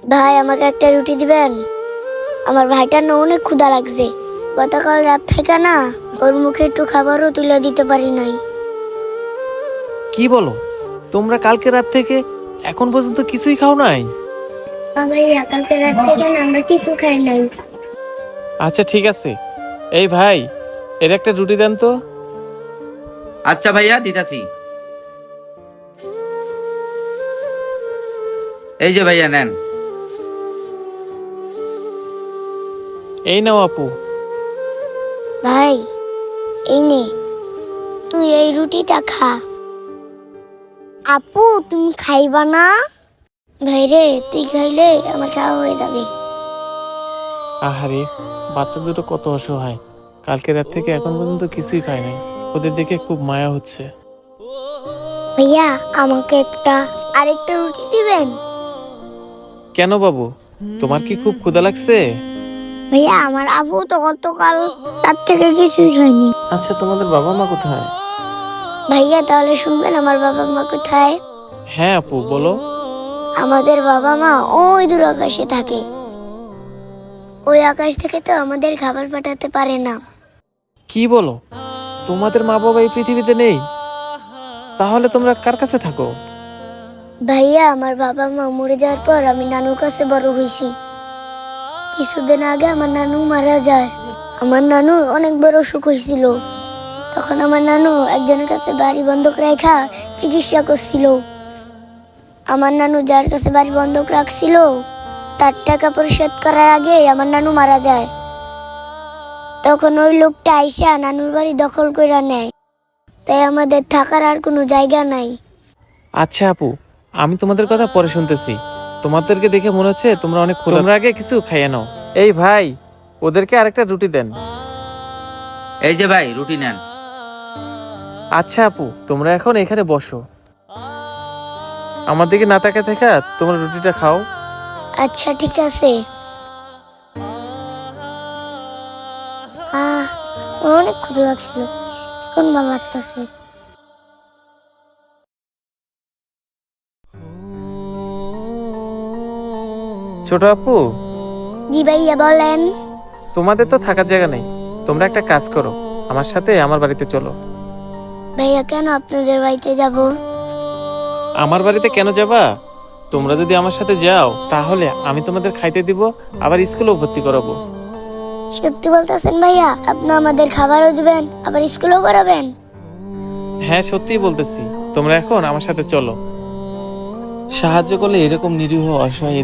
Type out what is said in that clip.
ভাই আমাকে একটা রুটি দিবেন? আমার ভাইটার না অনেক ক্ষুধা লাগছে। গতকাল রাত থেকে না ওর মুখে একটু খাবারও তুলে দিতে পারি নাই। কি বলো, তোমরা কালকে রাত থেকে এখন পর্যন্ত কিছুই খাও নাই? ভাইয়া কালকে রাত থেকে না আমরা কিছু খাই নাই। আচ্ছা ঠিক আছে, এই ভাই এর একটা রুটি দেন তো। আচ্ছা ভাইয়া, দিতাছি। এই যে ভাইয়া নেন। এই নাও আপু। ভাই এই নে, তুই এই রুটিটা খা। আপু তুমি খাইবা না? ভাই রে, তুই খাইলে আমার খাওয়া হয়ে যাবে। আহারে, বাচ্চা দুটো কত অসহায়, কালকে রাত থেকে এখন পর্যন্ত কিছুই খায় নাই। ওদের দেখে খুব মায়া হচ্ছে। ভাইয়া আমাকে আরেকটা রুটি দিবেন? কেন বাবু, তোমার কি খুব ক্ষুধা লাগছে? ভাইয়া আমার আবু তো গতকাল রাত থেকে কিছুই খায়নি। আচ্ছা, তোমাদের বাবা মা কোথায়? ভাইয়া তাহলে শুনবেন আমার বাবা মা কোথায়? হ্যাঁ আপু, বলো। আমাদের বাবা মা ওই দূর আকাশে থাকে। ওই আকাশ থেকে তো আমাদের খাবার পাঠাতে পারে না। কি বলো, তোমাদের মা বাবা এই পৃথিবীতে নেই? তাহলে তোমরা কার কাছে থাকো? ভাইয়া আমার বাবা মা মরে যাওয়ার পর আমি নানুর কাছে বড় হয়েছি। কিছুদিন আগে আমার নানু মারা যায়। আমার নানুর অনেক বড় অসুখ হয়েছিল। তখন আমার নানু একজনের কাছে বাড়ি বন্ধক রাখা চিকিৎসা করছিল। আমার নানু যার কাছে বাড়ি বন্ধক রাখছিল তার টাকা পরিশোধ করার আগে আমার নানু মারা যায়। তখন ওই লোকটা আইসা নানুর বাড়ি দখল করে নেয়। তাই আমাদের থাকার আর কোনো জায়গা নাই। আচ্ছা আপু, আমি তোমাদের কথা পরে শুনতেছি। তোমাদেরকে দেখে মনে হচ্ছে তোমরা অনেক ক্ষুধার্ত। তোমরা আগে কিছু খাইয়ে নাও। এই ভাই, ওদেরকে আরেকটা রুটি দেন। এই যে ভাই, রুটি নেন। আচ্ছা আপু, তোমরা এখন এখানে বসো। আমার দিকে না তাকায় থাকা তোমরা রুটিটা খাও। আচ্ছা ঠিক আছে। আমার অনেক ক্ষুধা লাগছিল, এখন ভালো লাগতেছে। ছোট আপু, জি ভাইয়া বলেন। তোমাদের তো থাকার জায়গা নেই। তোমরা একটা কাজ করো, আমার সাথে আমার বাড়িতে চলো। ভাইয়া কেন আপনাদের বাড়িতে যাব? আমার বাড়িতে কেন যাবা? তোমরা যদি আমার সাথে যাও তাহলে আমি তোমাদের খাইতে দিব, আবার স্কুলেও ভর্তি করাবো। সত্যি বলতেছেন ভাইয়া? আপনি আমাদের খাবারও দিবেন আবার স্কুলেও করাবেন? হ্যাঁ সত্যিই বলতেছি, তোমরা এখন আমার সাথে চলো। সাহায্য করলে এরকম নিরীহ অসহায়